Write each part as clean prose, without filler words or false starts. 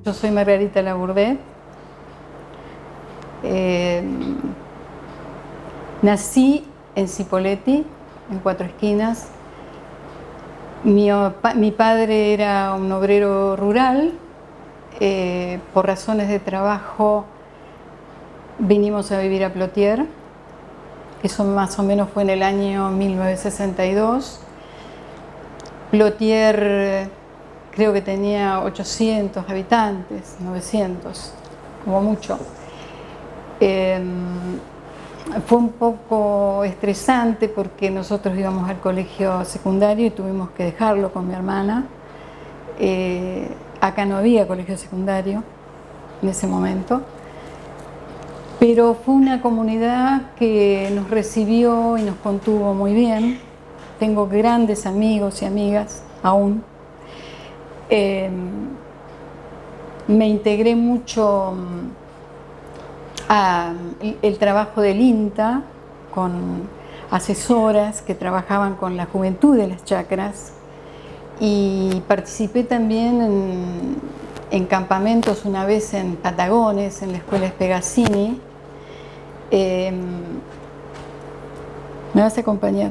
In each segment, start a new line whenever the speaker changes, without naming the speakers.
Yo soy Margarita Labourbet. Nací en Cipolletti, en Cuatro Esquinas. Mi padre era un obrero rural. Por razones de trabajo vinimos a vivir a Plotier. Eso más o menos fue en el año 1962. Plotier creo que tenía 800 habitantes, 900, como mucho. Fue un poco estresante porque nosotros íbamos al colegio secundario y tuvimos que dejarlo con mi hermana. Acá no había colegio secundario en ese momento, pero fue una comunidad que nos recibió y nos contuvo muy bien. Tengo grandes amigos y amigas aún. Me integré mucho al trabajo del INTA con asesoras que trabajaban con la juventud de las chacras, y participé también en campamentos, una vez en Patagones, en la escuela Spegazzini. ¿Me vas a acompañar?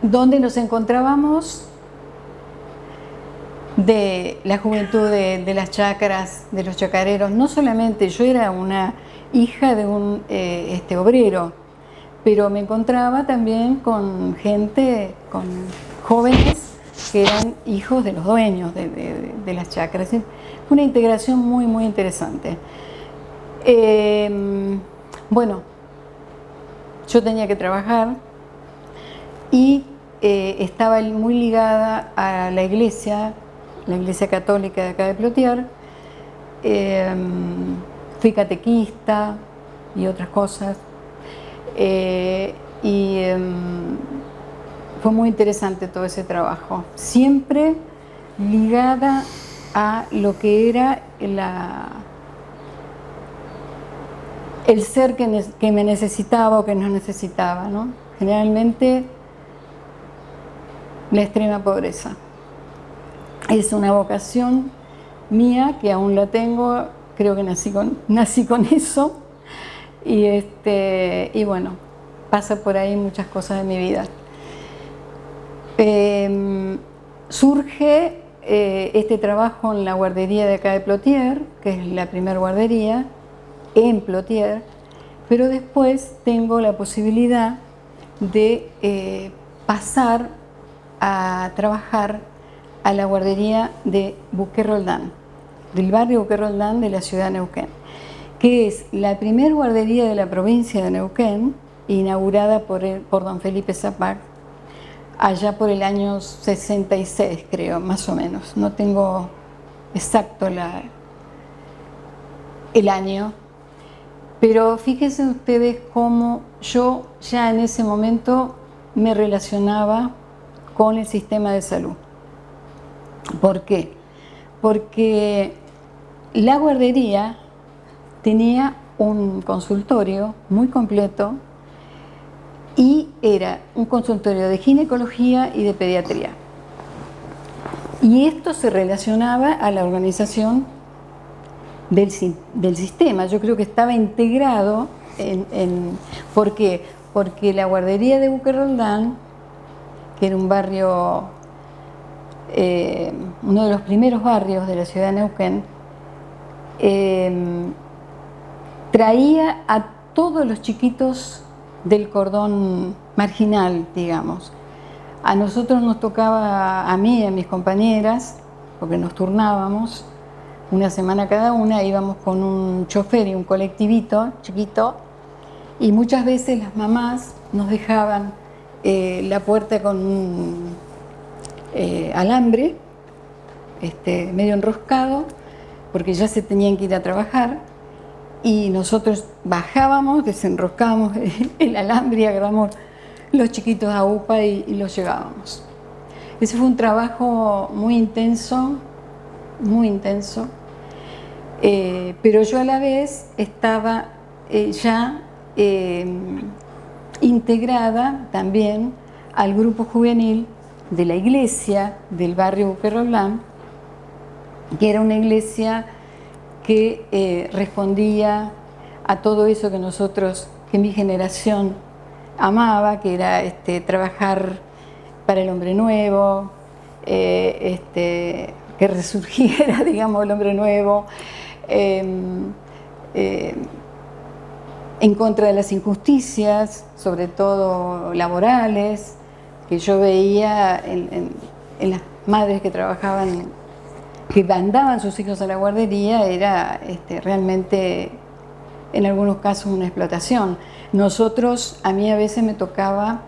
Donde nos encontrábamos de la juventud de las chacras, de los chacareros. No solamente yo era una hija de un obrero, pero me encontraba también con gente, con jóvenes que eran hijos de los dueños de las chacras. Fue una integración muy, muy interesante. Bueno, yo tenía que trabajar y estaba muy ligada a la iglesia católica de acá de Plotier. Fui catequista y otras cosas. Fue muy interesante todo ese trabajo, siempre ligada a lo que era el ser que me necesitaba o que nos necesitaba, ¿no? Generalmente la extrema pobreza. Es una vocación mía que aún la tengo, creo que nací con eso, y bueno, pasa por ahí muchas cosas de mi vida. Surge este trabajo en la guardería de acá de Plotier, que es la primera guardería en Plotier, pero después tengo la posibilidad de pasar a trabajar a la guardería de Buquerroldán, del barrio Buquerroldán de la ciudad de Neuquén, que es la primera guardería de la provincia de Neuquén, inaugurada por don Felipe Zapac, allá por el año 66, creo, más o menos. No tengo exacto el año, pero fíjense ustedes cómo yo ya en ese momento me relacionaba con el sistema de salud. ¿Por qué? Porque la guardería tenía un consultorio muy completo y era un consultorio de ginecología y de pediatría. Y esto se relacionaba a la organización del sistema. Yo creo que estaba integrado ¿por qué? Porque la guardería de Buquerroldán, que era un barrio, uno de los primeros barrios de la ciudad de Neuquén, traía a todos los chiquitos del cordón marginal, digamos. A nosotros nos tocaba, a mí y a mis compañeras, porque nos turnábamos, una semana cada una, íbamos con un chofer y un colectivito chiquito, y muchas veces las mamás nos dejaban la puerta con un alambre medio enroscado, porque ya se tenían que ir a trabajar, y nosotros bajábamos, desenroscábamos el alambre y agarramos los chiquitos a UPA y los llevábamos. Ese fue un trabajo muy intenso, pero yo a la vez estaba ya integrada también al grupo juvenil de la iglesia del barrio Buquerroldán, que era una iglesia que respondía a todo eso que nosotros, que mi generación amaba, que era trabajar para el hombre nuevo, que resurgiera, digamos, el hombre nuevo, en contra de las injusticias, sobre todo laborales, que yo veía en las madres que trabajaban, que mandaban sus hijos a la guardería, era realmente, en algunos casos, una explotación. Nosotros, a mí a veces me tocaba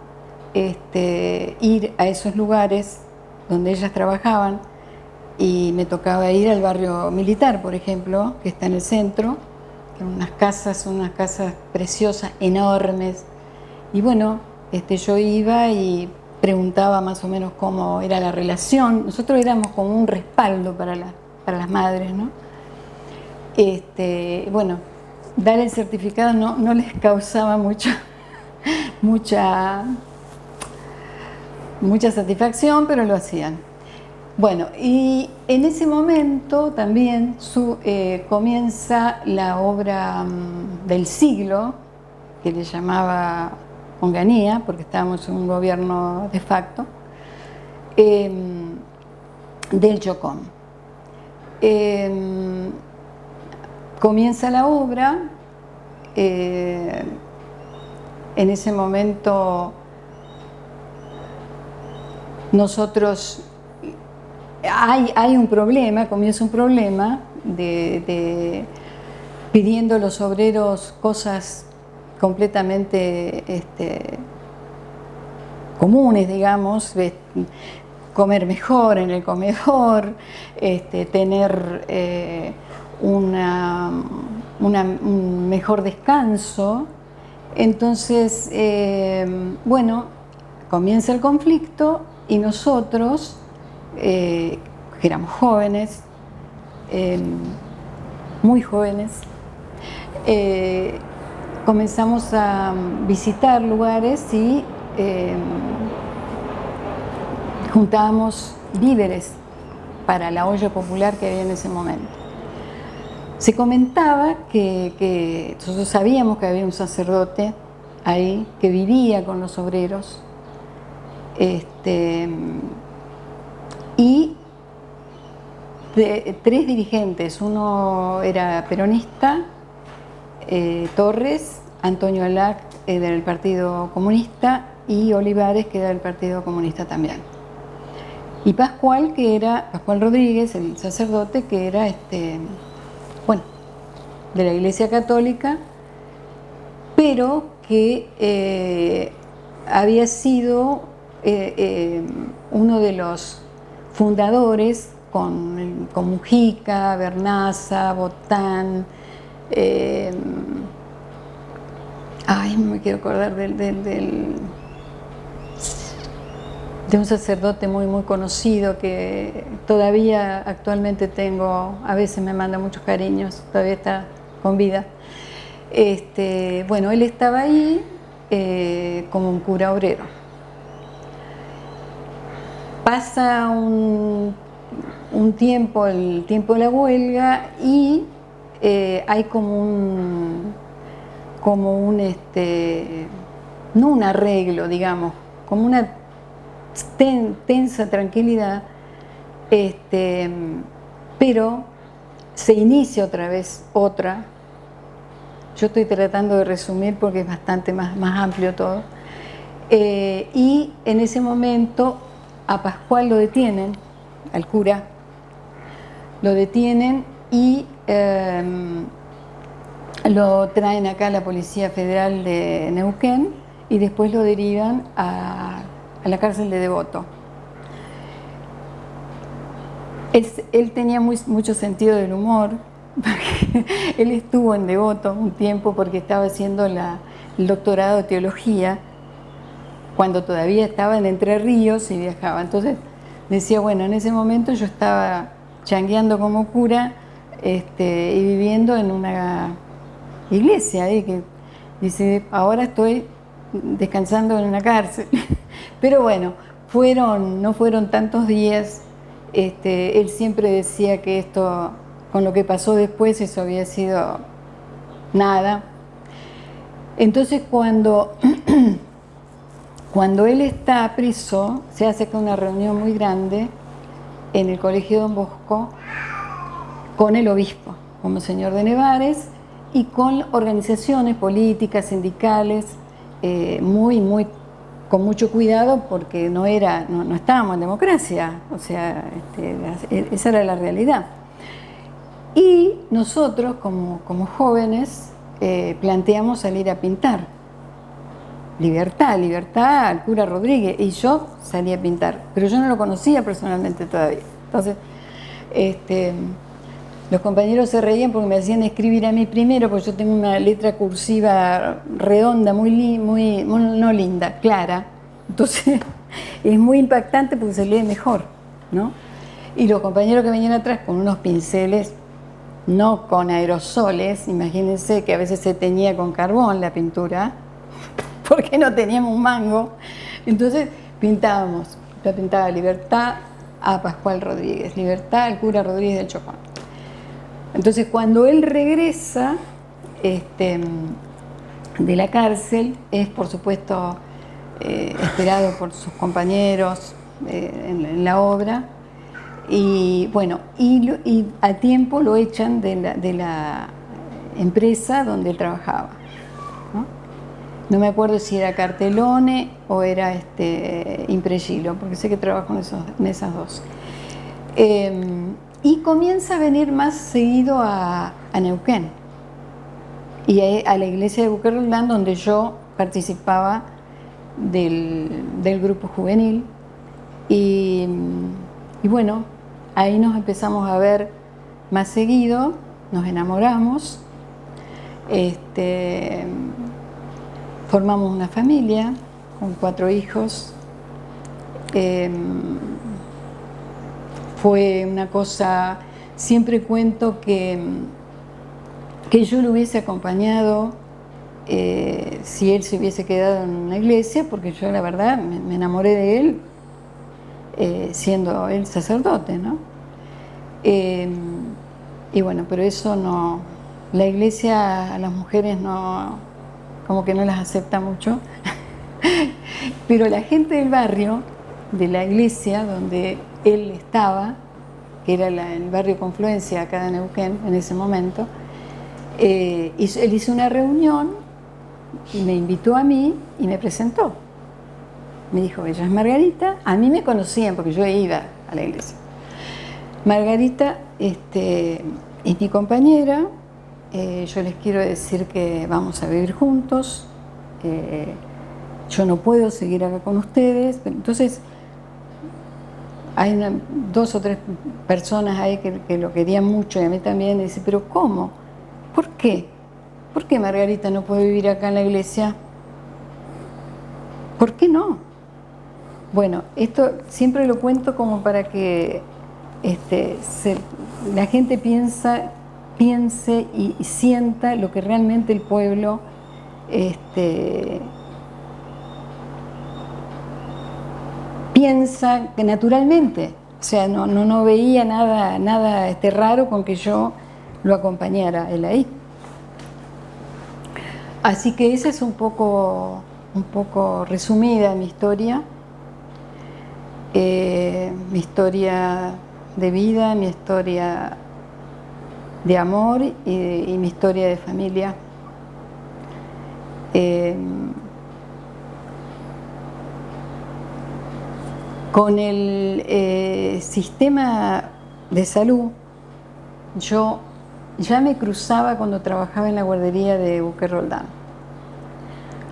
ir a esos lugares donde ellas trabajaban, y me tocaba ir al barrio militar, por ejemplo, que está en el centro, que unas casas preciosas, enormes, y bueno, yo iba y preguntaba más o menos cómo era la relación. Nosotros éramos como un respaldo para las madres, ¿no? Bueno, dar el certificado no les causaba mucha satisfacción, pero lo hacían. Bueno, y en ese momento también comienza la obra del siglo, que le llamaba Onganía, porque estábamos en un gobierno de facto, del Chocón. Comienza la obra, en ese momento nosotros, hay un problema, comienza un problema de pidiendo a los obreros cosas completamente comunes, digamos, comer mejor en el comedor, tener un mejor descanso. Entonces, bueno, comienza el conflicto y nosotros, que éramos jóvenes, muy jóvenes, comenzamos a visitar lugares y juntábamos víveres para la olla popular que había en ese momento. Se comentaba que nosotros sabíamos que había un sacerdote ahí que vivía con los obreros, y tres dirigentes. Uno era peronista, Torres, Antonio Alac, del Partido Comunista, y Olivares, que era del Partido Comunista también. Y Pascual Rodríguez, el sacerdote, que era bueno, de la Iglesia Católica, pero que había sido uno de los fundadores con Mujica, Bernaza, Botán, no me quiero acordar de un sacerdote muy conocido que todavía actualmente a veces me manda muchos cariños, todavía está con vida. Bueno, él estaba ahí como un cura obrero. Pasa un tiempo, el tiempo de la huelga, y hay no un arreglo, digamos, como una tensa tranquilidad, pero se inicia otra vez otra. Yo estoy tratando de resumir porque es bastante más amplio todo. Y en ese momento a Pascual lo detienen, al cura, lo detienen y lo traen acá a la Policía Federal de Neuquén y después lo derivan a la cárcel de Devoto. Él tenía mucho sentido del humor, porque él estuvo en Devoto un tiempo porque estaba haciendo el doctorado de teología, cuando todavía estaba en Entre Ríos y viajaba. Entonces decía, bueno, en ese momento yo estaba changueando como cura y viviendo en una iglesia, que dice, ahora estoy descansando en una cárcel. Pero bueno, no fueron tantos días, Él siempre decía que esto, con lo que pasó después, eso había sido nada. Entonces cuando él está preso, se hace una reunión muy grande en el Colegio Don Bosco con el obispo, con Monseñor de Nevares, y con organizaciones políticas, sindicales, con mucho cuidado, porque no estábamos en democracia, o sea, esa era la realidad. Y nosotros, como jóvenes, planteamos salir a pintar. Libertad, libertad al cura Rodríguez, y yo salí a pintar, pero yo no lo conocía personalmente todavía. Entonces, los compañeros se reían porque me hacían escribir a mí primero, porque yo tengo una letra cursiva redonda, no linda, clara. Entonces, es muy impactante porque se lee mejor, ¿no? Y los compañeros que venían atrás con unos pinceles, no con aerosoles, imagínense que a veces se teñía con carbón la pintura, porque no teníamos un mango. Entonces pintábamos, yo pintaba Libertad a Pascual Rodríguez, Libertad al cura Rodríguez del Chocón. Entonces cuando él regresa de la cárcel, es por supuesto esperado por sus compañeros en la obra, y bueno, y a tiempo lo echan de la empresa donde él trabajaba. No me acuerdo si era Cartelone o era Impregilo, porque sé que trabajo en esas dos. Y comienza a venir más seguido a Neuquén y a la iglesia de Boquerón Roldán, donde yo participaba del grupo juvenil. Y bueno, ahí nos empezamos a ver más seguido, nos enamoramos. Formamos una familia con 4 hijos. Fue una cosa, siempre cuento que yo lo hubiese acompañado si él se hubiese quedado en una iglesia, porque yo la verdad me enamoré de él siendo él sacerdote, ¿no? Y bueno, pero eso no, la iglesia a las mujeres no, como que no las acepta mucho, pero la gente del barrio, de la iglesia donde él estaba, que era el barrio Confluencia acá de Neuquén en ese momento, él hizo una reunión y me invitó a mí y me presentó. Me dijo, ella es Margarita. A mí me conocían porque yo iba a la iglesia. Margarita es mi compañera. Yo les quiero decir que vamos a vivir juntos. Yo no puedo seguir acá con ustedes. Entonces, hay 2 o 3 personas ahí que lo querían mucho, y a mí también. Y dice, pero ¿cómo? ¿Por qué? ¿Por qué Margarita no puede vivir acá en la iglesia? ¿Por qué no? Bueno, esto siempre lo cuento como para que la gente piense y sienta lo que realmente el pueblo piensa que naturalmente. O sea, no veía nada raro con que yo lo acompañara él ahí. Así que esa es un poco resumida mi historia de vida, mi historia de amor y mi historia de familia. Con el sistema de salud, yo ya me cruzaba cuando trabajaba en la guardería de Boquerón Roldán.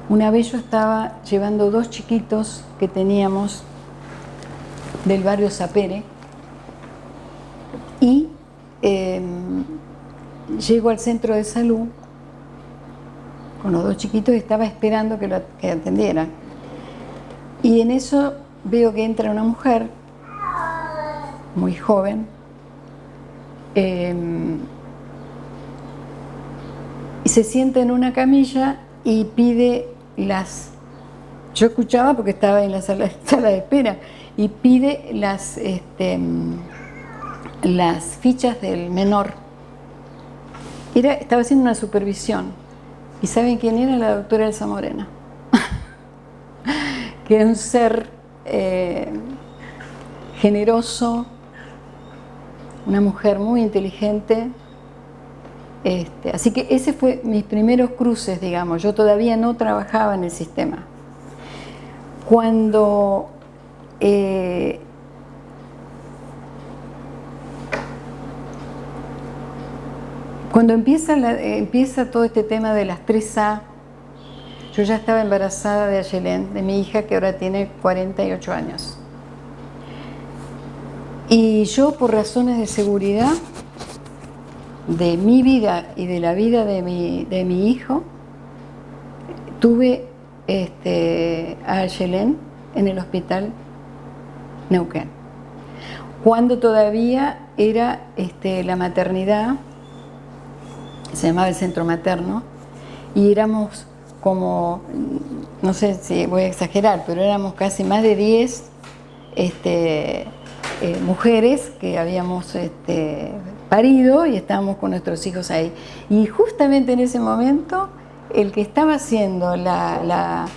Una vez yo estaba llevando 2 chiquitos que teníamos del barrio Sapere y llego al centro de salud con los 2 chiquitos y estaba esperando que atendieran. Y en eso veo que entra una mujer muy joven y se sienta en una camilla y pide yo escuchaba porque estaba en la sala de espera, y pide las las fichas del menor. Estaba haciendo una supervisión. ¿Y saben quién era? La doctora Elsa Morena. Que era un ser generoso, una mujer muy inteligente. Así que ese fue mis primeros cruces, digamos. Yo todavía no trabajaba en el sistema. Cuando empieza todo este tema de las 3A, yo ya estaba embarazada de Ayelén, de mi hija, que ahora tiene 48 años. Y yo, por razones de seguridad de mi vida y de la vida de mi hijo, tuve a Ayelén en el hospital Neuquén, cuando todavía era la maternidad, se llamaba el centro materno, y éramos como, no sé si voy a exagerar, pero éramos casi más de 10 mujeres que habíamos parido y estábamos con nuestros hijos ahí. Y justamente en ese momento, el que estaba haciendo la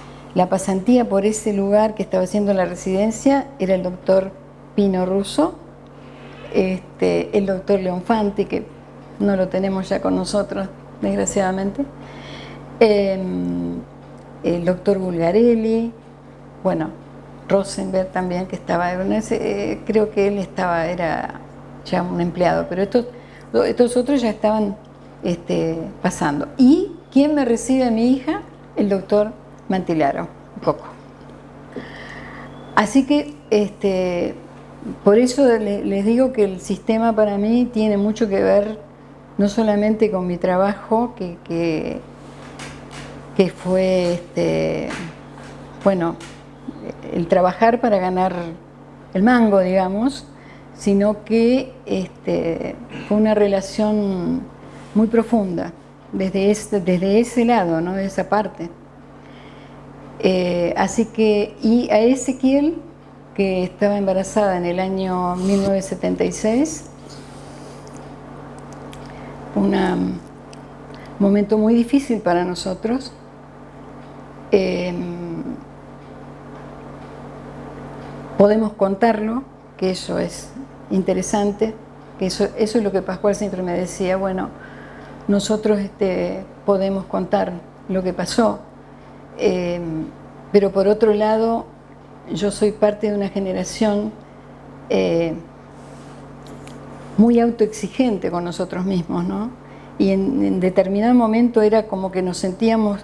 pasantía por ese lugar, que estaba haciendo la residencia, era el doctor Pino Russo, el doctor Leonfanti, que no lo tenemos ya con nosotros, desgraciadamente, el doctor Bulgarelli, bueno, Rosenberg también, que estaba, creo que él era ya un empleado, pero estos otros ya estaban pasando. ¿Y quién me recibe a mi hija? El doctor Mantilaro, Coco. Así que por eso les digo que el sistema para mí tiene mucho que ver no solamente con mi trabajo, que fue bueno, el trabajar para ganar el mango, digamos, sino que fue una relación muy profunda desde ese lado, ¿no? De esa parte. Así que, y a Ezequiel, que estaba embarazada en el año 1976, un momento muy difícil para nosotros. Podemos contarlo, que eso es interesante, que eso es lo que Pascual siempre me decía, bueno, nosotros podemos contar lo que pasó, pero por otro lado, yo soy parte de una generación muy autoexigente con nosotros mismos, ¿no? Y en determinado momento era como que nos sentíamos,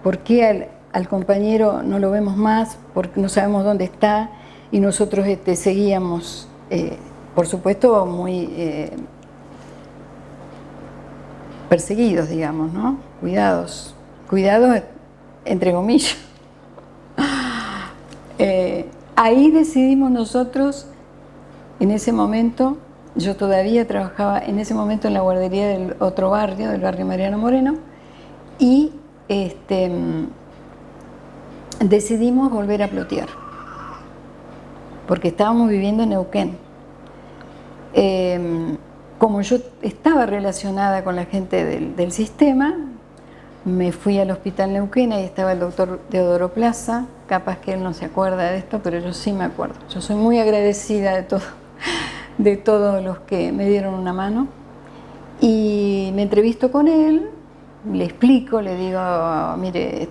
¿por qué al compañero no lo vemos más? Porque no sabemos dónde está, y nosotros seguíamos, por supuesto, muy perseguidos, digamos, ¿no? Cuidados entre comillas. Ahí decidimos nosotros, en ese momento, yo todavía trabajaba en ese momento en la guardería del otro barrio, del barrio Mariano Moreno, y decidimos volver a Plotier, porque estábamos viviendo en Neuquén. Como yo estaba relacionada con la gente del sistema, me fui al hospital Neuquén, ahí estaba el doctor Teodoro Plaza, capaz que él no se acuerda de esto, pero yo sí me acuerdo. Yo soy muy agradecida de todos los que me dieron una mano. Y me entrevisto con él, le explico, le digo, mire,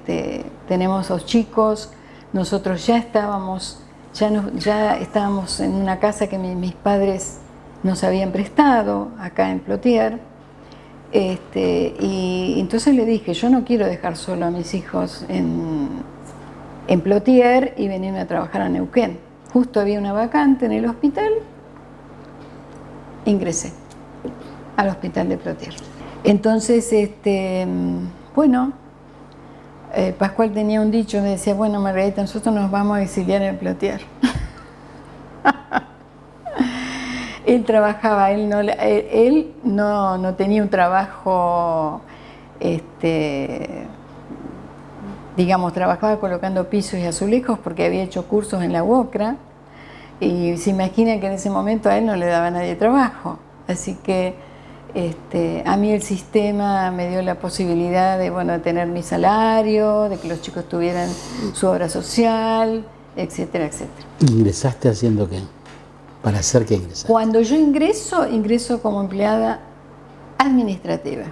tenemos 2 chicos, nosotros ya estábamos en una casa que mis padres nos habían prestado acá en Plotier. Y entonces le dije, yo no quiero dejar solo a mis hijos en Plotier y venirme a trabajar a Neuquén. Justo había una vacante en el hospital, ingresé al hospital de Plotier. Entonces, bueno, Pascual tenía un dicho, me decía, bueno, Margarita, nosotros nos vamos a exiliar en Plotier. Él trabajaba, él no tenía un trabajo, digamos, trabajaba colocando pisos y azulejos porque había hecho cursos en la UOCRA, Y se imagina que en ese momento a él no le daba a nadie trabajo. Así que a mí el sistema me dio la posibilidad de, bueno, de tener mi salario, de que los chicos tuvieran su obra social, etcétera, etcétera.
¿Ingresaste haciendo qué? ¿Para hacer qué ingresaste?
Cuando yo ingreso como empleada administrativa,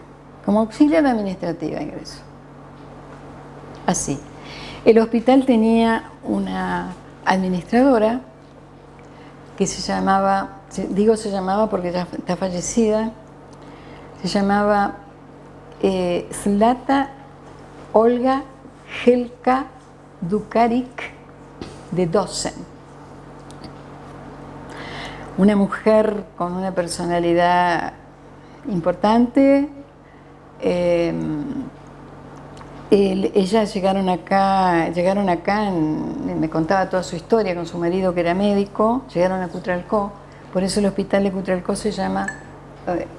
como auxiliar administrativa ingreso. Así. El hospital tenía una administradora que se llamaba, digo se llamaba porque ya está fallecida, se llamaba Zlata Olga Helka Dukaric de Dosen. Una mujer con una personalidad importante. Ellas llegaron acá, me contaba toda su historia con su marido que era médico, llegaron a Cutralcó, por eso el hospital de Cutralcó se llama,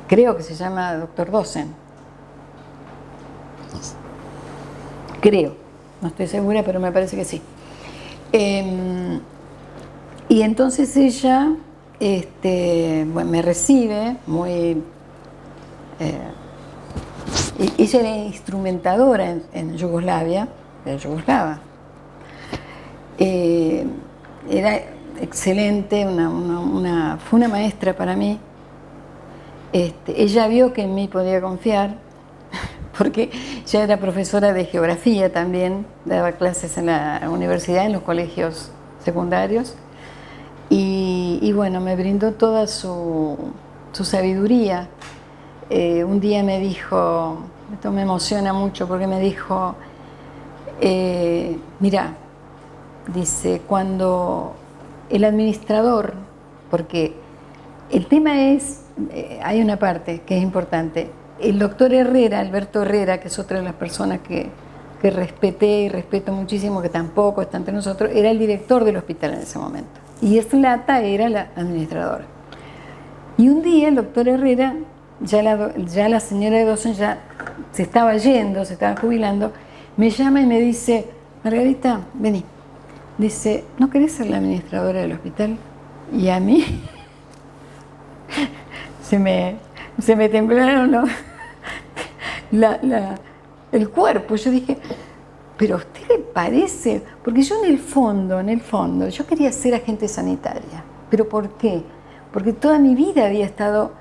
creo que se llama Dr. Dosen. Creo, no estoy segura, pero me parece que sí. Y entonces ella bueno, me recibe muy... ella era instrumentadora en Yugoslavia, era yugoslava. Era excelente, fue una maestra para mí. Ella vio que en mí podía confiar, porque ya era profesora de geografía también, daba clases en la universidad, en los colegios secundarios. Y bueno, me brindó toda su sabiduría. Un día me dijo, esto me emociona mucho porque me dijo, mira, dice, cuando el administrador, porque el tema es, hay una parte que es importante, el doctor Herrera, Alberto Herrera, que es otra de las personas que respeté y respeto muchísimo, que tampoco está entre nosotros, era el director del hospital en ese momento. Y Zlata era la administradora. Y un día el doctor Herrera, ya la señora de Dosen ya se estaba yendo, se estaba jubilando, me llama y me dice, Margarita, vení. Dice, ¿no querés ser la administradora del hospital? Y a mí se me temblaron el cuerpo. Yo dije, ¿pero a usted le parece? Porque yo en el fondo, yo quería ser agente sanitaria. ¿Pero por qué? Porque toda mi vida había estado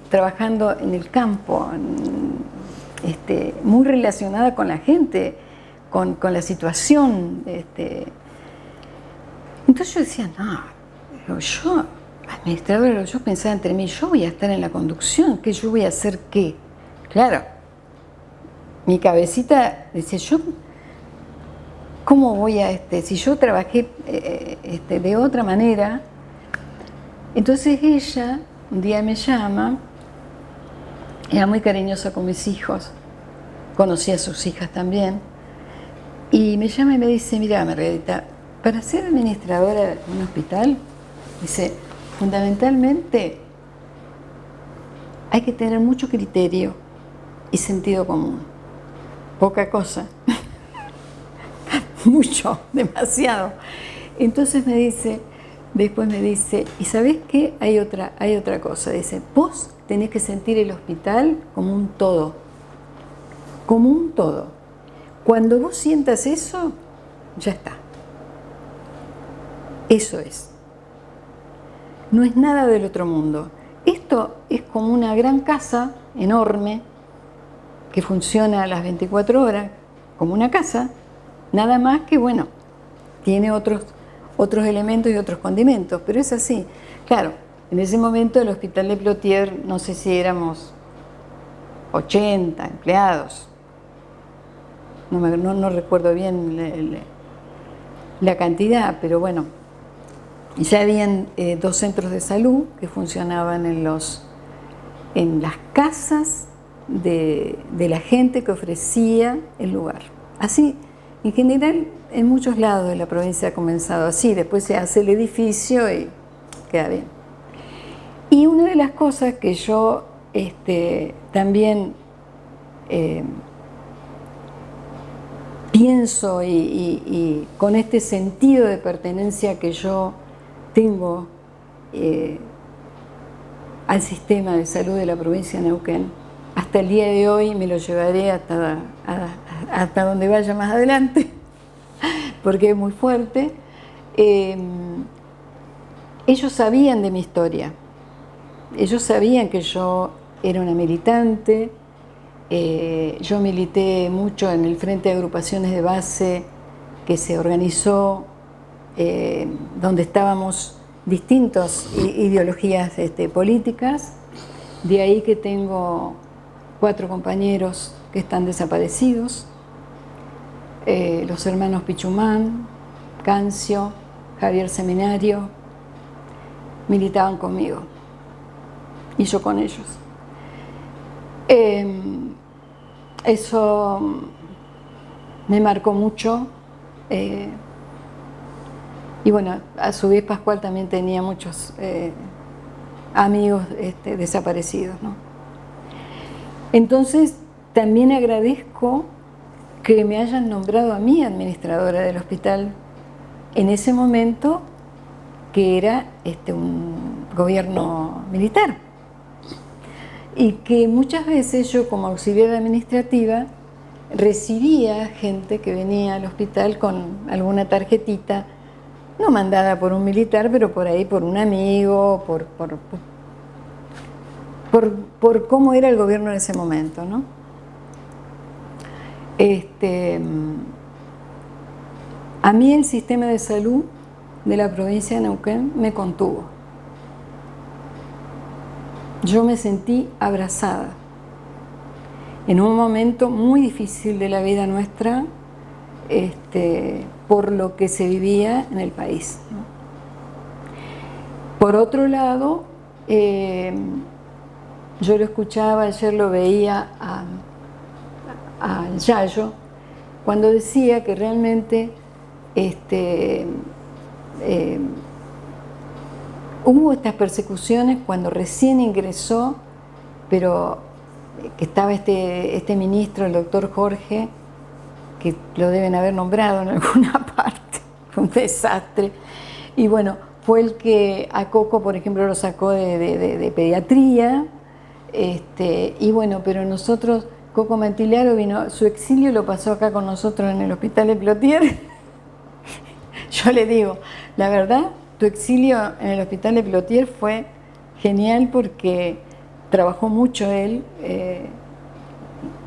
trabajando en el campo, muy relacionada con la gente, con la situación. Entonces yo decía, no, yo, administradora, yo pensaba entre mí, yo voy a estar en la conducción, ¿qué yo voy a hacer qué? Claro, mi cabecita decía, yo, ¿cómo voy a, si yo trabajé de otra manera? Entonces ella un día me llama, era muy cariñosa con mis hijos, conocía a sus hijas también, y me llama y me dice, mira Margarita, para ser administradora de un hospital, dice, fundamentalmente hay que tener mucho criterio y sentido común. Poca cosa. Mucho, demasiado. Entonces después me dice, ¿y sabés qué? Hay otra cosa. Dice, vos tenés que sentir el hospital como un todo. Como un todo. Cuando vos sientas eso, ya está. Eso es. No es nada del otro mundo. Esto es como una gran casa enorme que funciona a las 24 horas, como una casa, nada más que, bueno, tiene otros elementos y otros condimentos, pero es así. Claro, en ese momento el hospital de Plotier, no sé si éramos 80 empleados, no recuerdo bien la cantidad, pero bueno, ya habían 2 centros de salud que funcionaban en las casas de la gente que ofrecía el lugar. Así, en general, en muchos lados de la provincia ha comenzado así, después se hace el edificio y queda bien. Y una de las cosas que yo también pienso y con este sentido de pertenencia que yo tengo al sistema de salud de la provincia de Neuquén. Hasta el día de hoy me lo llevaré hasta donde vaya más adelante, porque es muy fuerte. Ellos sabían de mi historia, ellos sabían que yo era una militante, yo milité mucho en el Frente de Agrupaciones de Base que se organizó, donde estábamos distintas ideologías políticas, de ahí que tengo 4 compañeros que están desaparecidos, los hermanos Pichumán, Cancio, Javier Seminario, militaban conmigo y yo con ellos. Eso me marcó mucho. Y bueno, a su vez Pascual también tenía muchos amigos desaparecidos, ¿no? Entonces también agradezco que me hayan nombrado a mí administradora del hospital en ese momento, que era un gobierno militar, y que muchas veces yo como auxiliar administrativa recibía gente que venía al hospital con alguna tarjetita, no mandada por un militar, pero por ahí por un amigo, por cómo era el gobierno en ese momento, ¿no? A mí el sistema de salud de la provincia de Neuquén me contuvo. Yo me sentí abrazada en un momento muy difícil de la vida nuestra, por lo que se vivía en el país, ¿no? Por otro lado, yo lo escuchaba, ayer lo veía a Yayo, cuando decía que realmente hubo estas persecuciones cuando recién ingresó, pero que estaba este ministro, el doctor Jorge, que lo deben haber nombrado en alguna parte, fue un desastre. Y bueno, fue el que a Coco, por ejemplo, lo sacó de pediatría, y bueno, pero nosotros, Coco Mantilaro vino, su exilio lo pasó acá con nosotros en el hospital de Plotier. Yo le digo, la verdad, tu exilio en el hospital de Plotier fue genial porque trabajó mucho él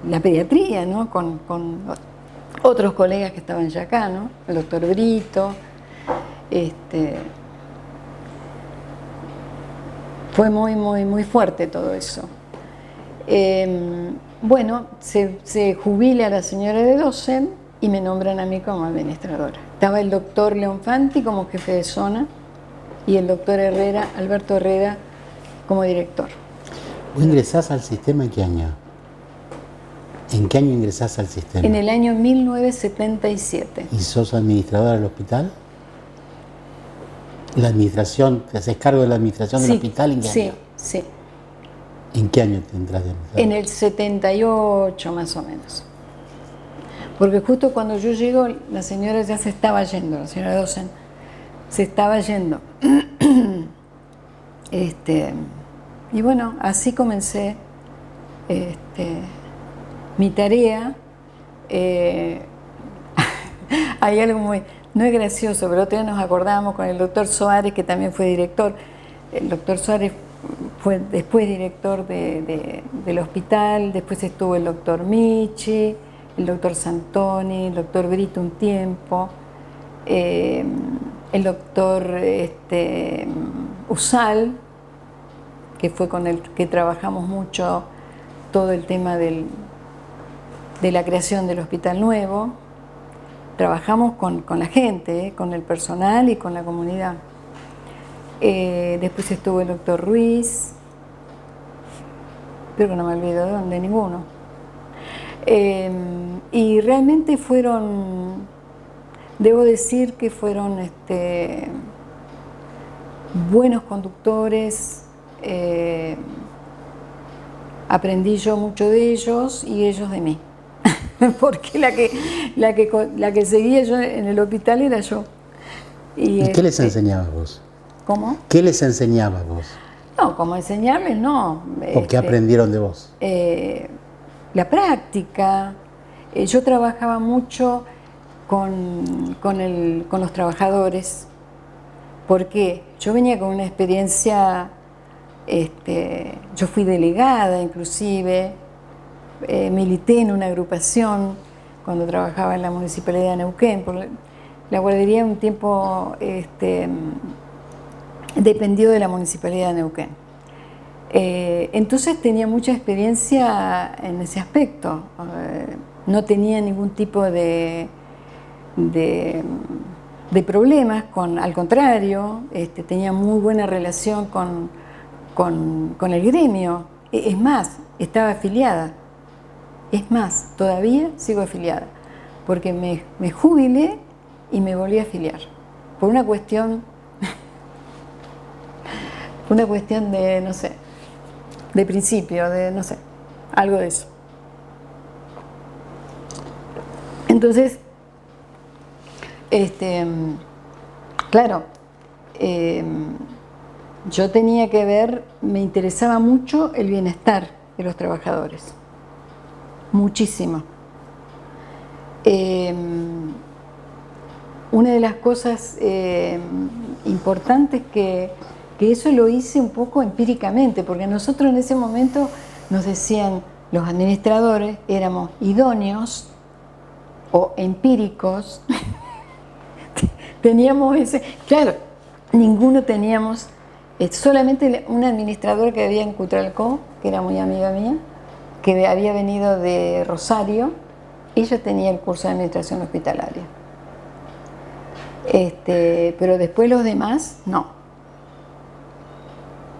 la pediatría, ¿no? Con otros colegas que estaban ya acá, ¿no? El doctor Brito. Fue muy fuerte todo eso. Bueno, se jubila la señora de Docen y me nombran a mí como administradora. Estaba el doctor Leonfanti como jefe de zona y el doctor Herrera, Alberto Herrera, como director.
¿Vos ingresás al sistema en qué año? ¿En qué año ingresás al sistema?
En el año 1977.
¿Y sos administradora del hospital? ¿La administración, te haces cargo de la administración del hospital en qué año?
Sí.
¿En qué año te entras de administradora?
En el 78 más o menos. Porque justo cuando yo llego, la señora ya se estaba yendo, la señora Docen se estaba yendo. Y bueno, así comencé mi tarea. Hay algo muy, no es gracioso, pero otro día nos acordábamos con el doctor Soares, que también fue director. El doctor Soares fue después director del hospital, después estuvo el doctor Michi, el doctor Santoni, el doctor Brito un tiempo, el doctor Usal, que fue con el que trabajamos mucho todo el tema de la creación del hospital nuevo. Trabajamos con la gente, con el personal y con la comunidad. Después estuvo el doctor Ruiz, creo que no me olvido de ninguno. Y realmente fueron, debo decir que fueron buenos conductores. Aprendí yo mucho de ellos y ellos de mí. Porque la que seguía yo en el hospital era yo.
¿Y qué les enseñabas vos?
¿Cómo?
¿Qué les enseñabas vos?
No, como enseñarles, no.
¿O qué aprendieron de vos?
La práctica. Yo trabajaba mucho con los trabajadores, porque yo venía con una experiencia, yo fui delegada inclusive, milité en una agrupación cuando trabajaba en la Municipalidad de Neuquén. La guardería un tiempo dependió de la Municipalidad de Neuquén. Entonces tenía mucha experiencia en ese aspecto. No tenía ningún tipo de problemas, al contrario, tenía muy buena relación con el gremio. Es más, estaba afiliada. Es más, todavía sigo afiliada, porque me jubilé y me volví a afiliar. Por una cuestión de, no sé, de principio, de, no sé, algo de eso. Entonces, claro, yo tenía que ver, me interesaba mucho el bienestar de los trabajadores, muchísimo. Una de las cosas importantes que eso lo hice un poco empíricamente, porque nosotros en ese momento nos decían, los administradores éramos idóneos o empíricos. Teníamos ese, claro, ninguno teníamos, solamente una administradora que había en Cutralcó, que era muy amiga mía, que había venido de Rosario, ella tenía el curso de administración hospitalaria. Pero después los demás, no.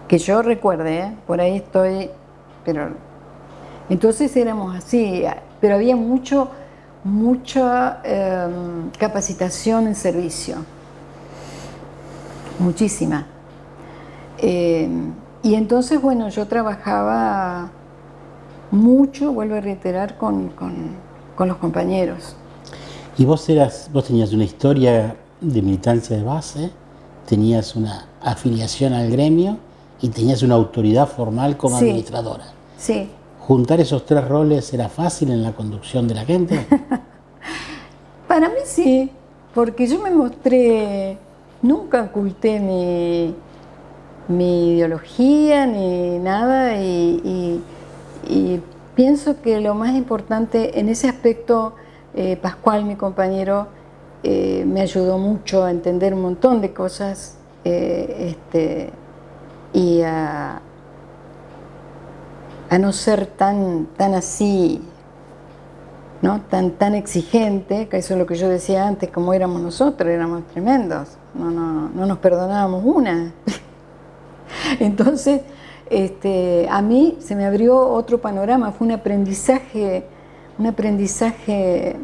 Que yo recuerde, por ahí estoy, pero entonces éramos así, pero había mucha capacitación en servicio, muchísima. Y entonces, bueno, yo trabajaba mucho, vuelvo a reiterar, con los compañeros.
¿Y vos tenías una historia de militancia de base, tenías una afiliación al gremio y tenías una autoridad formal como administradora?
Sí.
¿Juntar esos tres roles era fácil en la conducción de la gente?
Para mí sí, porque yo me mostré, nunca oculté mi ideología ni nada, y pienso que lo más importante en ese aspecto, Pascual, mi compañero, me ayudó mucho a entender un montón de cosas y a no ser tan así, ¿no? tan exigente, que eso es lo que yo decía antes, como éramos nosotros, éramos tremendos, no nos perdonábamos una. Entonces, a mí se me abrió otro panorama, fue un aprendizaje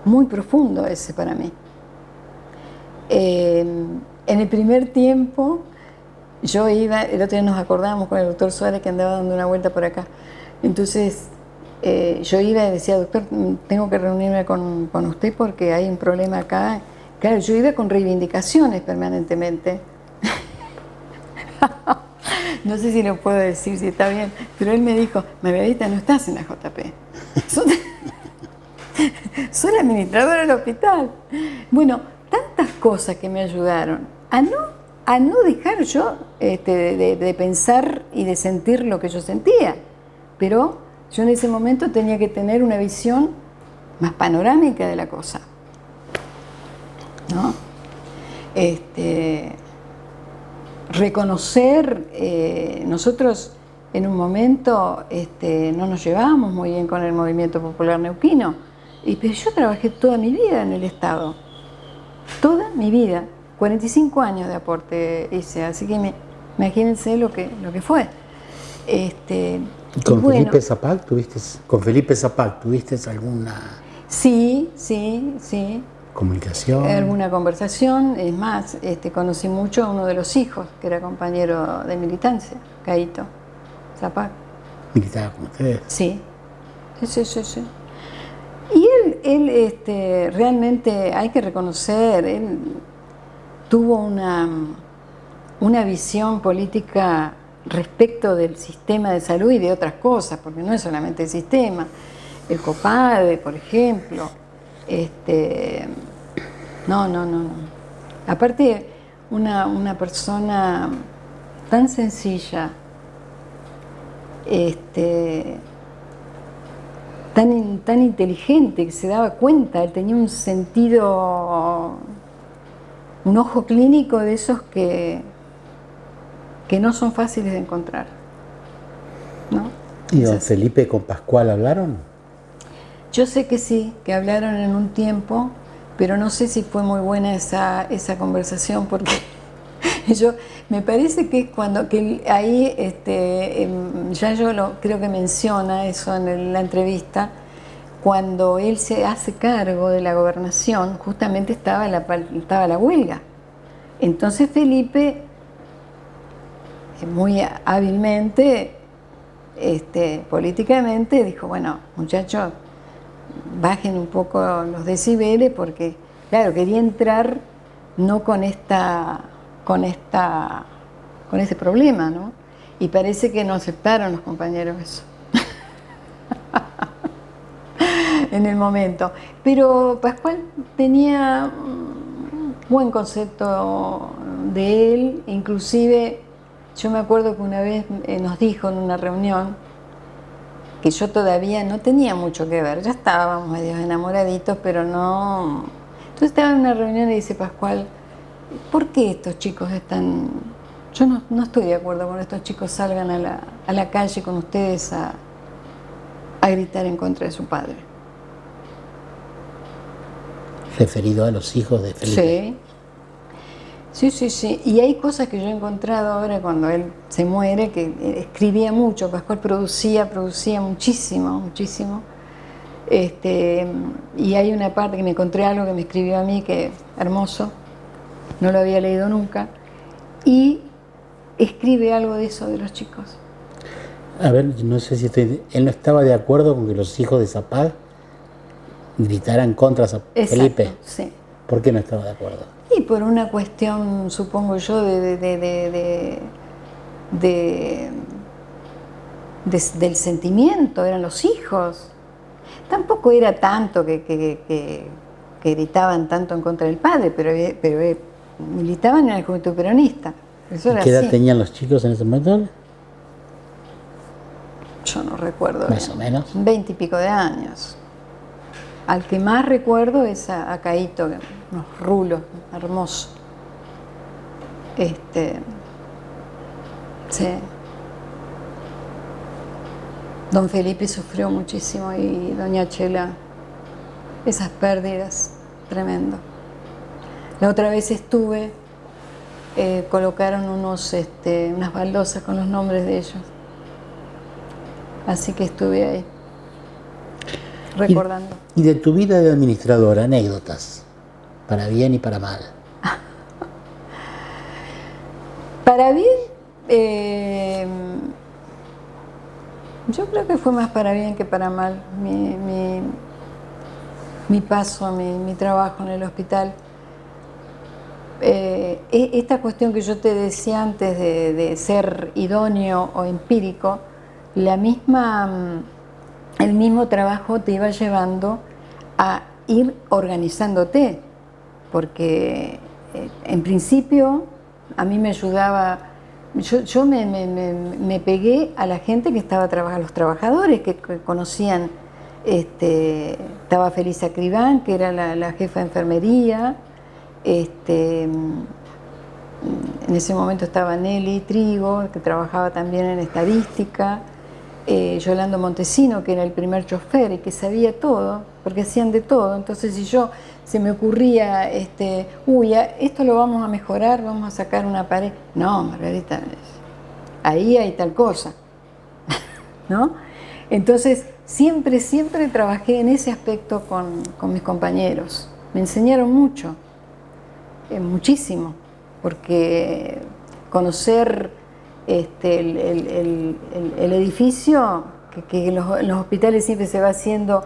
muy profundo ese para mí. En el primer tiempo, yo iba, el otro día nos acordábamos con el doctor Suárez que andaba dando una vuelta por acá, entonces yo iba y decía, doctor, tengo que reunirme con usted porque hay un problema acá. Claro, yo iba con reivindicaciones permanentemente. No sé si lo puedo decir, si está bien, pero él me dijo, Margarita, no estás en la JP, soy la administradora del hospital. Bueno, tantas cosas que me ayudaron a no dejar yo de pensar y de sentir lo que yo sentía, pero yo en ese momento tenía que tener una visión más panorámica de la cosa, ¿no? Reconocer, nosotros en un momento no nos llevábamos muy bien con el movimiento popular neuquino, pero yo trabajé toda mi vida en el Estado, toda mi vida, 45 años de aporte hice, así que imagínense lo que fue.
¿Con Felipe Zapac tuviste alguna?
Sí.
¿Comunicación?
Alguna conversación, es más, conocí mucho a uno de los hijos, que era compañero de militancia, Caíto Zapac.
¿Militaba con ustedes?
Sí. Y él realmente hay que reconocer, él tuvo una visión política respecto del sistema de salud y de otras cosas, porque no es solamente el sistema, el COPADE, por ejemplo. No. Aparte, una persona tan sencilla, tan inteligente, que se daba cuenta, él tenía un sentido, un ojo clínico de esos que no son fáciles de encontrar, ¿no?
¿Y don Felipe con Pascual hablaron?
Yo sé que sí, que hablaron en un tiempo, pero no sé si fue muy buena esa conversación, porque me parece que es cuando, que ahí ya creo que menciona eso en la entrevista, cuando él se hace cargo de la gobernación, justamente estaba la huelga. Entonces Felipe, muy hábilmente, políticamente, dijo, bueno, muchachos, bajen un poco los decibeles, porque, claro, quería entrar no con este problema, ¿no? Y parece que no aceptaron los compañeros eso. En el momento. Pero Pascual tenía un buen concepto de él, inclusive yo me acuerdo que una vez nos dijo en una reunión que yo todavía no tenía mucho que ver, ya estábamos medio enamoraditos, pero no. Entonces estaba en una reunión y dice Pascual, ¿por qué estos chicos están? Yo no estoy de acuerdo con estos chicos salgan a la calle con ustedes a gritar en contra de su padre.
Referido a los hijos de Felipe.
Sí. Y hay cosas que yo he encontrado ahora cuando él se muere, que escribía mucho, Pascual producía muchísimo. Y hay una parte que me encontré algo que me escribió a mí, que hermoso, no lo había leído nunca, y escribe algo de eso de los chicos.
A ver, no sé si él no estaba de acuerdo con que los hijos de Zapag gritaran contra Felipe.
Sí.
¿Por qué no estaba de acuerdo?
Y por una cuestión, supongo yo, del sentimiento, eran los hijos. Tampoco era tanto que gritaban tanto en contra del padre, pero militaban en el Juventud Peronista. Eso era
¿Qué edad
así.
tenían los chicos en ese momento?
Yo no recuerdo.
Más o menos.
20 y pico de años. Al que más recuerdo es a Caíto, unos rulos hermosos. Sí. Don Felipe sufrió muchísimo y doña Chela, esas pérdidas, tremendo. La otra vez estuve, colocaron unas baldosas con los nombres de ellos. Así que estuve ahí, recordando.
¿Y de tu vida de administradora, anécdotas? Para bien y para mal.
Para bien, yo creo que fue más para bien que para mal mi paso, mi trabajo en el hospital. Esta cuestión que yo te decía antes de ser idóneo o empírico, el mismo trabajo te iba llevando a ir organizándote, porque en principio a mí me ayudaba, yo me pegué a la gente que estaba trabajando, a los trabajadores que conocían, estaba Felisa Cribán, que era la jefa de enfermería, en ese momento estaba Nelly Trigo, que trabajaba también en estadística, Yolando Montesino, que era el primer chofer y que sabía todo, porque hacían de todo. Entonces si se me ocurría, esto lo vamos a mejorar, vamos a sacar una pared. No, Margarita, ahí hay tal cosa, ¿no? Entonces siempre trabajé en ese aspecto con mis compañeros. Me enseñaron mucho, muchísimo, porque conocer el edificio, que en los hospitales siempre se va haciendo,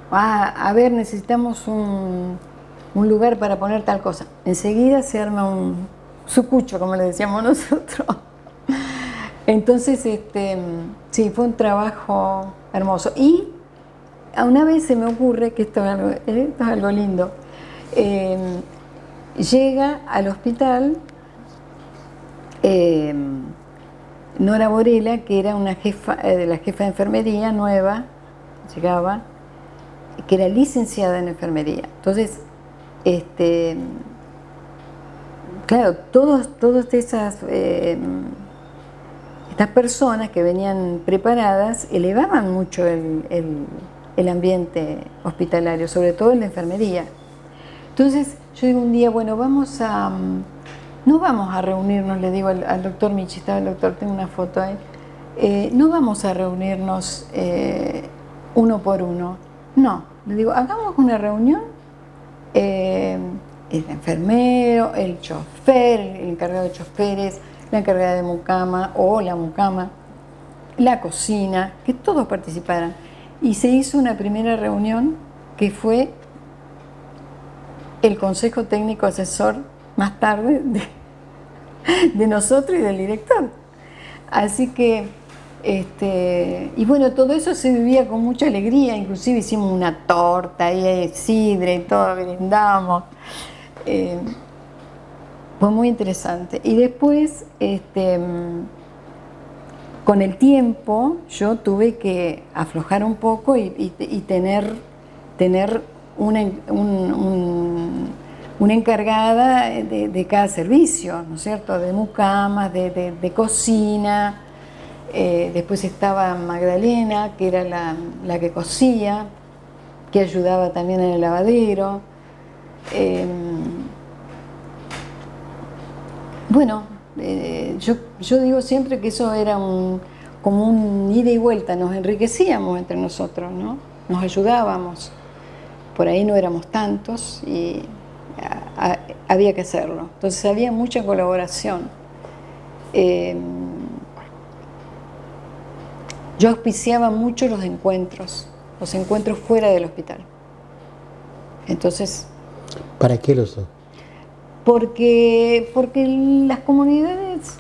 a ver, necesitamos un lugar para poner tal cosa. Enseguida se arma sucucho, como le decíamos nosotros. Entonces, sí, fue un trabajo hermoso. Y a una vez se me ocurre, que esto es algo lindo, llega al hospital Nora Borella, que era una jefa, la jefa de enfermería nueva, llegaba, que era licenciada en enfermería. Entonces, claro, todas estas personas que venían preparadas elevaban mucho el ambiente hospitalario, sobre todo el de enfermería. Entonces yo digo un día, bueno, no vamos a reunirnos, le digo al doctor Michi, estaba el doctor, tengo una foto ahí, no vamos a reunirnos uno por uno, no, le digo, hagamos una reunión, el enfermero, el chofer, el encargado de choferes, la encargada de mucama o la mucama, la cocina, que todos participaran. Y se hizo una primera reunión que fue el Consejo Técnico Asesor más tarde de nosotros y del director. Así que, y bueno, todo eso se vivía con mucha alegría, inclusive hicimos una torta y sidra y todo, brindamos. Fue muy interesante. Y después, con el tiempo, yo tuve que aflojar un poco y tener una encargada de cada servicio, ¿no es cierto? De mucamas, de cocina. Después estaba Magdalena, que era la que cosía, que ayudaba también en el lavadero. Bueno, yo digo siempre que eso era como un ida y vuelta, nos enriquecíamos entre nosotros, ¿no? Nos ayudábamos. Por ahí no éramos tantos y había que hacerlo. Entonces había mucha colaboración. Yo auspiciaba mucho los encuentros fuera del hospital. Entonces...
¿Para qué lo usó?
Porque las comunidades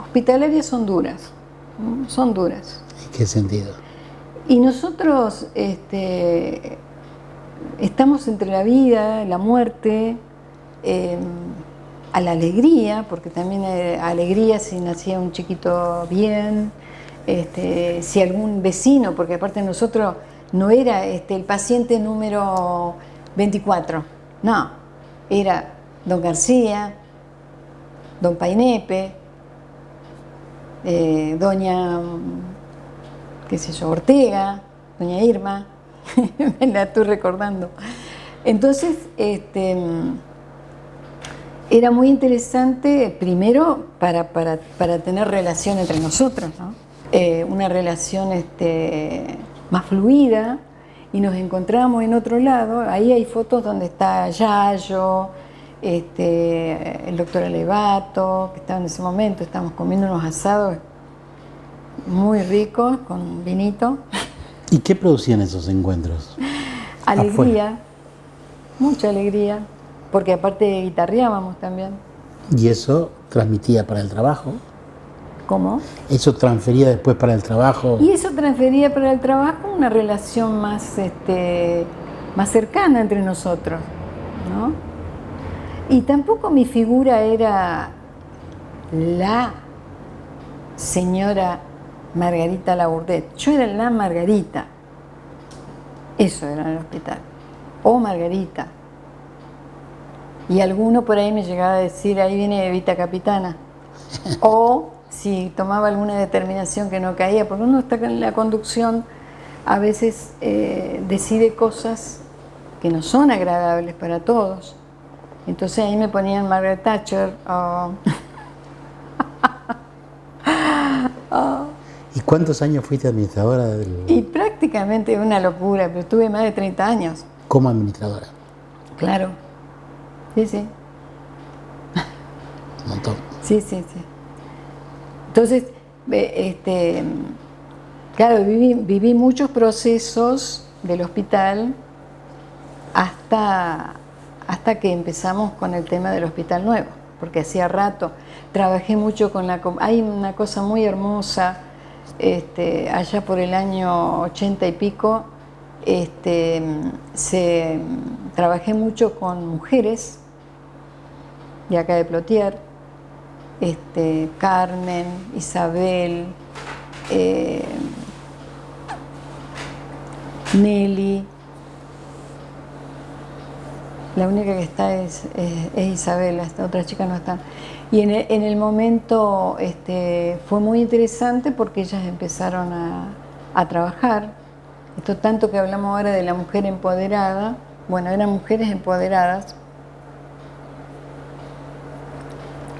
hospitalarias son duras, ¿no? Son duras.
¿En qué sentido?
Y nosotros estamos entre la vida, la muerte, a la alegría, porque también alegría si nacía un chiquito bien, si algún vecino, porque aparte nosotros no era el paciente número 24, no, era don García, don Painepe, doña, qué sé yo, Ortega, doña Irma, me la estoy recordando. Entonces, era muy interesante, primero, para tener relación entre nosotros, ¿no? Una relación más fluida, y nos encontramos en otro lado. Ahí hay fotos donde está Yayo, el doctor Alevato, que estaba en ese momento, estábamos comiendo unos asados muy ricos, con vinito.
¿Y qué producían esos encuentros?
Alegría,
afuera?
Mucha alegría, porque aparte guitarreábamos también.
¿Y eso transmitía para el trabajo?
¿Cómo?
¿Eso transfería después para el trabajo?
Y eso transfería para el trabajo una relación más cercana entre nosotros, ¿no? Y tampoco mi figura era la señora Margarita Labourdet. Yo era la Margarita. Eso era en el hospital. O Margarita. Y alguno por ahí me llegaba a decir, ahí viene Evita Capitana. O si tomaba alguna determinación que no caía, porque uno está en la conducción, a veces decide cosas que no son agradables para todos. Entonces ahí me ponían Margaret Thatcher.
¿Y cuántos años fuiste administradora del...?
Y prácticamente una locura, pero estuve más de 30 años.
¿Como administradora?
Claro. Sí, sí.
Un montón.
Sí, sí, sí. Entonces, claro, viví muchos procesos del hospital hasta que empezamos con el tema del hospital nuevo. porque hacía rato. Trabajé mucho con hay una cosa muy hermosa, allá por el año 80 y pico, trabajé mucho con mujeres de acá de Plotier, Carmen, Isabel, Nelly. La única que está es Isabel, las otras chicas no están. Y en el momento fue muy interesante porque ellas empezaron a trabajar. Esto tanto que hablamos ahora de la mujer empoderada, bueno, eran mujeres empoderadas.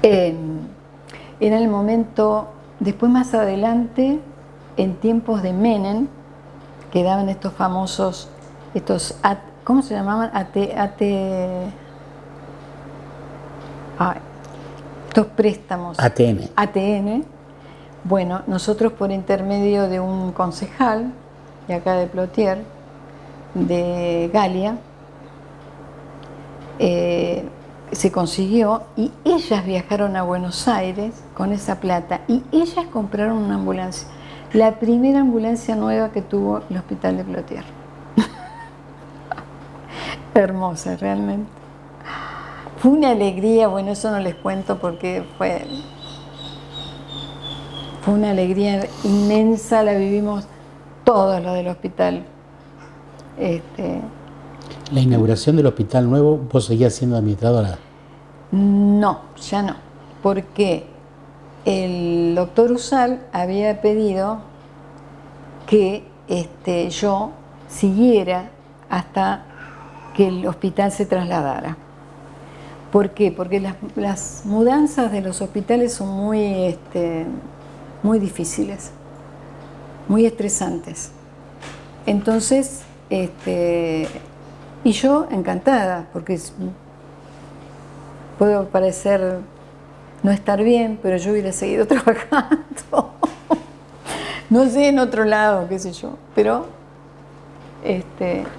Era el momento, después más adelante, en tiempos de Menem, que daban estos famosos, ¿cómo se llamaban? Estos préstamos. ATN. Bueno, nosotros por intermedio de un concejal de acá de Plotier, de Galia, se consiguió y ellas viajaron a Buenos Aires con esa plata y ellas compraron una ambulancia, la primera ambulancia nueva que tuvo el hospital de Plotier. Hermosa, realmente. Fue una alegría, bueno, eso no les cuento porque fue una alegría inmensa, la vivimos todos los del hospital.
La inauguración del hospital nuevo, ¿vos seguías siendo administradora?
No, ya no, porque el doctor Usal había pedido que yo siguiera hasta que el hospital se trasladara. ¿Por qué? Porque las mudanzas de los hospitales son muy difíciles, muy estresantes. Entonces, y yo encantada, porque puedo parecer no estar bien, pero yo hubiera seguido trabajando. No sé, en otro lado, qué sé yo, pero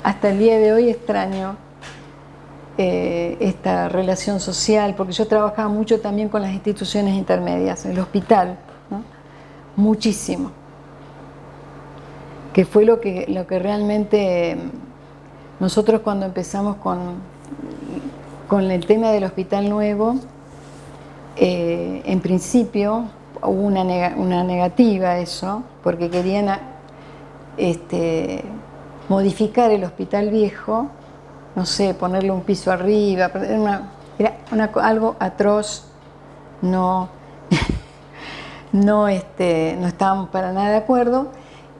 hasta el día de hoy extraño esta relación social, porque yo trabajaba mucho también con las instituciones intermedias, el hospital, ¿no? Muchísimo, que fue lo que realmente nosotros cuando empezamos con el tema del hospital nuevo, en principio hubo una negativa a eso, porque querían modificar el hospital viejo, no sé, ponerle un piso arriba, era algo atroz, no estábamos para nada de acuerdo,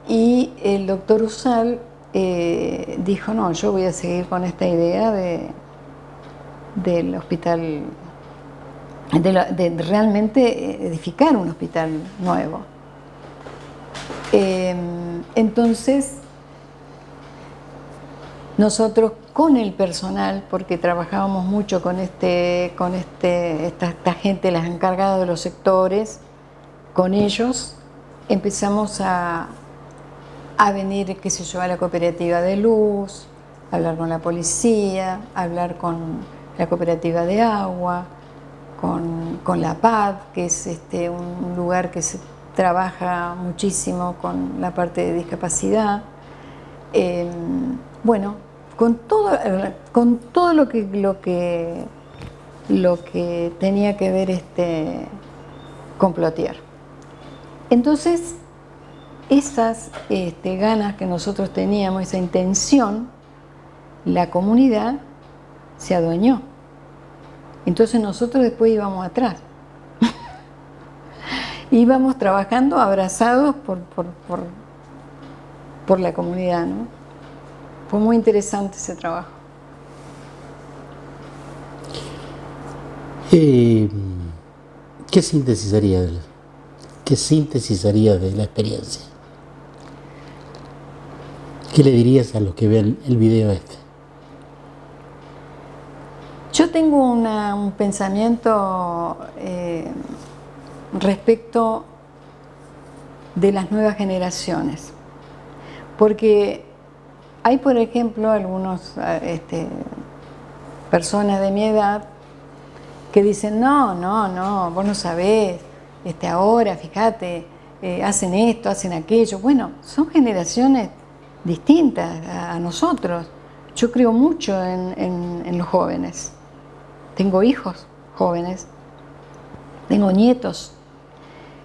y el doctor Usal dijo, no, yo voy a seguir con esta idea del hospital, de realmente edificar un hospital nuevo. Entonces, nosotros con el personal, porque trabajábamos mucho con esta gente, las encargadas de los sectores, con ellos empezamos a venir, qué sé yo, a la cooperativa de luz, a hablar con la policía, a hablar con la cooperativa de agua, con la PAD, que es un lugar que se trabaja muchísimo con la parte de discapacidad. Bueno, con todo lo que tenía que ver con Plotier. Entonces, esas ganas que nosotros teníamos, esa intención, la comunidad se adueñó. Entonces nosotros después íbamos atrás. Íbamos trabajando abrazados por la comunidad, ¿no? Fue muy interesante ese trabajo.
¿Qué síntesis haría de la experiencia? ¿Qué le dirías a los que vean el video este?
Yo tengo un pensamiento respecto de las nuevas generaciones, porque hay, por ejemplo, algunas personas de mi edad que dicen, no, vos no sabés, ahora, fíjate, hacen esto, hacen aquello. Bueno, son generaciones distintas a nosotros. Yo creo mucho en los jóvenes. Tengo hijos jóvenes, tengo nietos.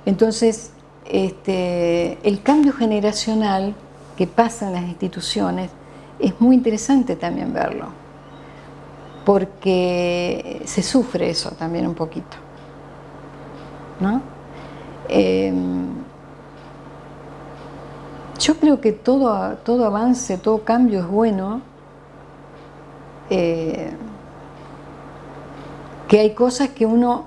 Entonces, el cambio generacional que pasa en las instituciones es muy interesante también verlo, porque se sufre eso también un poquito, ¿no? Yo creo que todo avance, todo cambio es bueno, que hay cosas que uno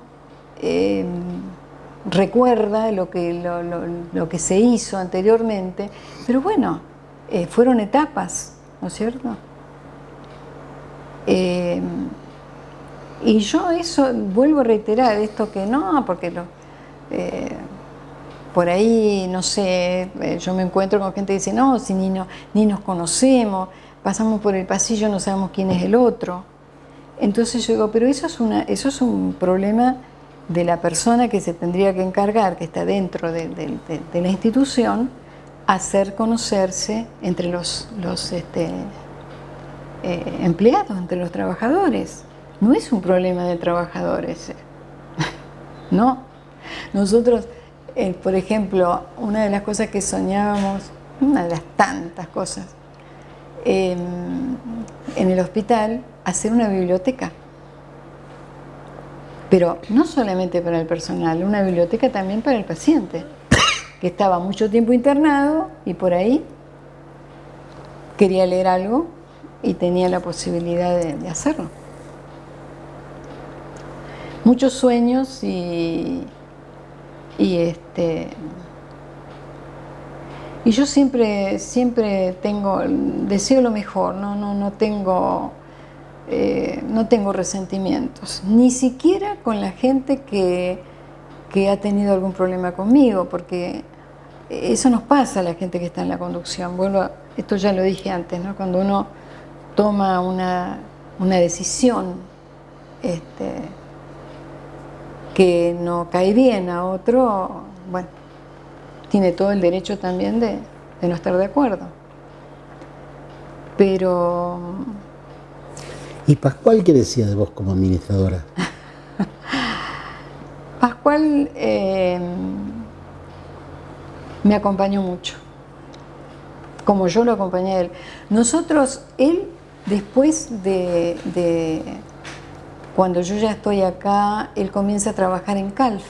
recuerda lo que se hizo anteriormente, pero bueno, fueron etapas, ¿no es cierto? Y yo eso, vuelvo a reiterar esto que no, porque por ahí, no sé, yo me encuentro con gente que dice, no, si ni nos conocemos, pasamos por el pasillo, no sabemos quién es el otro. Entonces yo digo, pero eso es un problema de la persona que se tendría que encargar, que está dentro de la institución, hacer conocerse entre los empleados, entre los trabajadores. No es un problema de trabajadores, no. Nosotros, por ejemplo, una de las cosas que soñábamos, una de las tantas cosas, en el hospital, hacer una biblioteca. Pero no solamente para el personal, una biblioteca también para el paciente, que estaba mucho tiempo internado y por ahí quería leer algo y tenía la posibilidad de hacerlo. Muchos sueños y yo siempre deseo lo mejor, no tengo resentimientos, ni siquiera con la gente que ha tenido algún problema conmigo, porque eso nos pasa a la gente que está en la conducción. Esto ya lo dije antes, ¿no? Cuando uno toma una decisión que no cae bien a otro, bueno, tiene todo el derecho también de no estar de acuerdo. Pero...
¿Y Pascual qué decía de vos como administradora?
Pascual me acompañó mucho, como yo lo acompañé a él. Él después cuando yo ya estoy acá, él comienza a trabajar en CALF,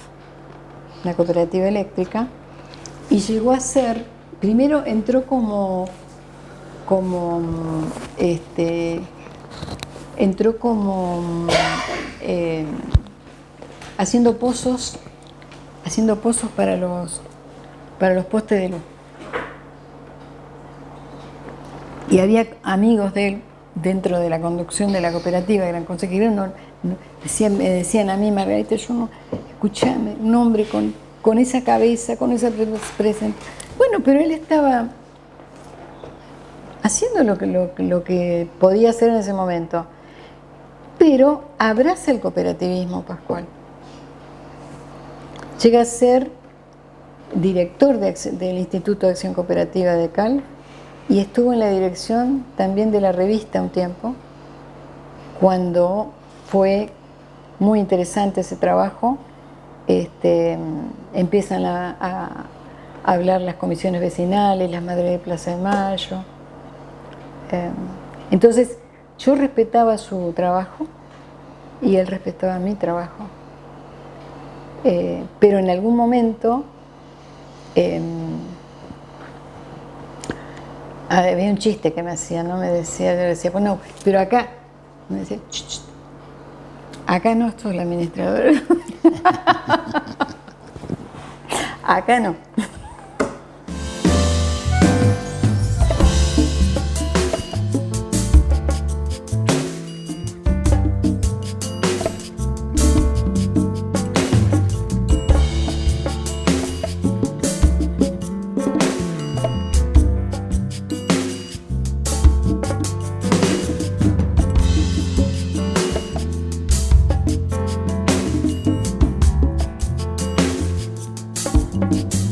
la cooperativa eléctrica, y llegó a ser, primero entró haciendo pozos para los postes de luz. Y había amigos de él dentro de la conducción de la cooperativa, eran consejeros, me decían a mí, Margarita, escuchame, un hombre con esa cabeza, con esa presencia. Bueno, pero él estaba haciendo lo que podía hacer en ese momento. Pero abraza el cooperativismo, Pascual. Llega a ser director del Instituto de Acción Cooperativa de CALF y estuvo en la dirección también de la revista un tiempo, cuando fue muy interesante ese trabajo. Empiezan a hablar las comisiones vecinales, las madres de Plaza de Mayo. Entonces, yo respetaba su trabajo y él respetaba mi trabajo. Pero en algún momento había un chiste que me hacía, ¿no? Yo le decía, bueno, pero acá, me decía, acá no, esto es la administradora. Acá no. Chao.